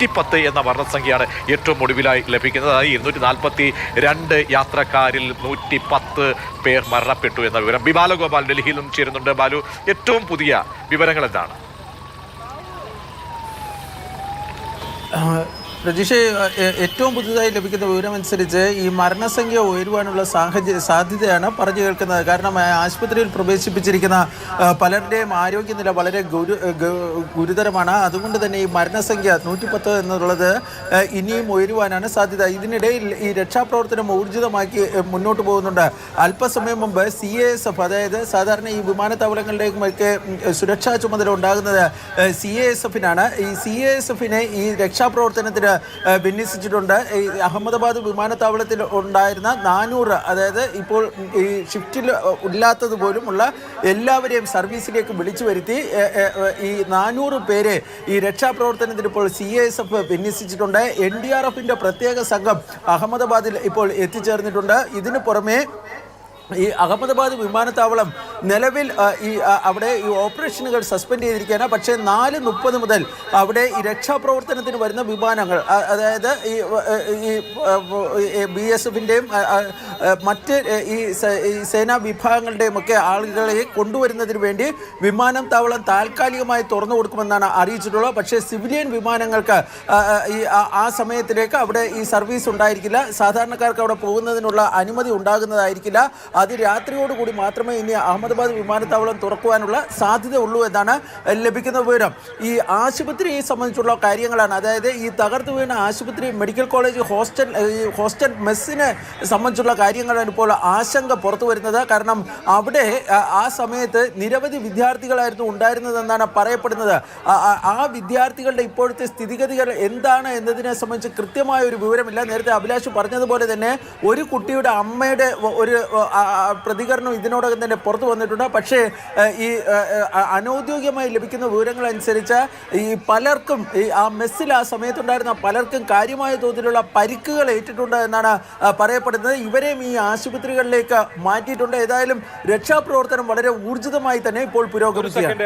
110 എന്ന മരണസംഖ്യയാണ് ഏറ്റവും ഒടുവിലായി ലഭിക്കുന്നത്. അതായത് 242 യാത്രക്കാരിൽ 110 പേർ മരണപ്പെട്ടു എന്ന വിവരം. ബാലഗോപാൽ ഡൽഹിയിൽ നിന്നും ചേരുന്നുണ്ട്. ബാലു, ഏറ്റവും പുതിയ വിവരങ്ങൾ എന്താണ്? രജീഷ്, ഏറ്റവും പുതുതായി ലഭിക്കുന്ന വിവരമനുസരിച്ച് ഈ മരണസംഖ്യ ഉയരുവാനുള്ള സാധ്യതയാണ് പറഞ്ഞു കേൾക്കുന്നത്. കാരണം ആശുപത്രിയിൽ പ്രവേശിപ്പിച്ചിരിക്കുന്ന പലരുടെയും ആരോഗ്യനില വളരെ ഗുരുതരമാണ്. അതുകൊണ്ട് തന്നെ ഈ മരണസംഖ്യ 110 എന്നുള്ളത് ഇനിയും ഉയരുവാനാണ് സാധ്യത. ഇതിനിടയിൽ ഈ രക്ഷാപ്രവർത്തനം ഊർജിതമാക്കി മുന്നോട്ട് പോകുന്നുണ്ട്. അല്പസമയം മുമ്പ് CASF, അതായത് സാധാരണ ഈ വിമാനത്താവളങ്ങളുടെയൊക്കെ സുരക്ഷാ ചുമതല ഉണ്ടാകുന്നത് CASF-നാണ്. ഈ CASF-നെ ഈ രക്ഷാപ്രവർത്തനത്തിന് വിന്യസിച്ചിട്ടുണ്ട്. ഈ അഹമ്മദാബാദ് വിമാനത്താവളത്തിൽ ഉണ്ടായിരുന്ന 400, അതായത് ഇപ്പോൾ ഈ ഷിഫ്റ്റിൽ ഇല്ലാത്തതുപോലുമുള്ള എല്ലാവരെയും സർവീസിലേക്ക് വിളിച്ചു വരുത്തി ഈ 400 പേരെ ഈ രക്ഷാപ്രവർത്തനത്തിന് ഇപ്പോൾ CASF വിന്യസിച്ചിട്ടുണ്ട്. NDRF-ന്റെ പ്രത്യേക സംഘം അഹമ്മദാബാദിൽ ഇപ്പോൾ എത്തിച്ചേർന്നിട്ടുണ്ട്. ഇതിനു പുറമെ ഈ അഹമ്മദാബാദ് വിമാനത്താവളം നിലവിൽ അവിടെ ഈ ഓപ്പറേഷനുകൾ സസ്പെൻഡ് ചെയ്തിരിക്കുകയാണ്. പക്ഷേ 4:30 മുതൽ അവിടെ ഈ രക്ഷാപ്രവർത്തനത്തിന് വരുന്ന വിമാനങ്ങൾ, അതായത് ഈ BSF-ൻ്റെയും മറ്റ് ഈ സേനാ വിഭാഗങ്ങളുടെയും ഒക്കെ ആളുകളെ കൊണ്ടുവരുന്നതിന് വേണ്ടി വിമാനത്താവളം താൽക്കാലികമായി തുറന്നു കൊടുക്കുമെന്നാണ് അറിയിച്ചിട്ടുള്ളത്. പക്ഷേ സിവിലിയൻ വിമാനങ്ങൾക്ക് ആ സമയത്തിലേക്ക് അവിടെ ഈ സർവീസ് ഉണ്ടായിരിക്കില്ല. സാധാരണക്കാർക്ക് അവിടെ പോകുന്നതിനുള്ള അനുമതി ഉണ്ടാകുന്നതായിരിക്കില്ല. അത് രാത്രിയോടുകൂടി മാത്രമേ ഇനി അഹമ്മദാബാദ് വിമാനത്താവളം തുറക്കുവാനുള്ള സാധ്യത ഉള്ളൂ എന്നാണ് ലഭിക്കുന്ന വിവരം. ഈ ആശുപത്രിയെ സംബന്ധിച്ചുള്ള കാര്യങ്ങളാണ്, അതായത് ഈ തകർത്തു വീണ ആശുപത്രി, മെഡിക്കൽ കോളേജ്, ഹോസ്റ്റൽ മെസ്സിനെ സംബന്ധിച്ചുള്ള കാര്യങ്ങളാണ് ഇപ്പോൾ ആശങ്ക പുറത്തു വരുന്നത്. കാരണം അവിടെ ആ സമയത്ത് നിരവധി വിദ്യാർത്ഥികളായിരുന്നു ഉണ്ടായിരുന്നതെന്നാണ് പറയപ്പെടുന്നത്. ആ വിദ്യാർത്ഥികളുടെ ഇപ്പോഴത്തെ സ്ഥിതിഗതികൾ എന്താണ് എന്നതിനെ സംബന്ധിച്ച് കൃത്യമായ ഒരു വിവരമില്ല. നേരത്തെ അഭിലാഷ് പറഞ്ഞതുപോലെ തന്നെ ഒരു കുട്ടിയുടെ അമ്മയുടെ ഒരു പ്രതികരണം ഇതിനോടകം തന്നെ പുറത്തു വന്നിട്ടുണ്ട്. പക്ഷേ ഈ അനൗദ്യോഗികമായി ലഭിക്കുന്ന വിവരങ്ങൾ അനുസരിച്ച് ഈ പലർക്കും ആ മെസ്സിൽ ആ സമയത്തുണ്ടായിരുന്ന പലർക്കും കാര്യമായ തോതിലുള്ള പരിക്കുകൾ ഏറ്റിട്ടുണ്ട് എന്നാണ് പറയപ്പെടുന്നത്. ഇവരെയും ഈ ആശുപത്രികളിലേക്ക് മാറ്റിയിട്ടുണ്ട്. ഏതായാലും രക്ഷാപ്രവർത്തനം വളരെ ഊർജിതമായി തന്നെ ഇപ്പോൾ പുരോഗമിക്കുകയാണ്.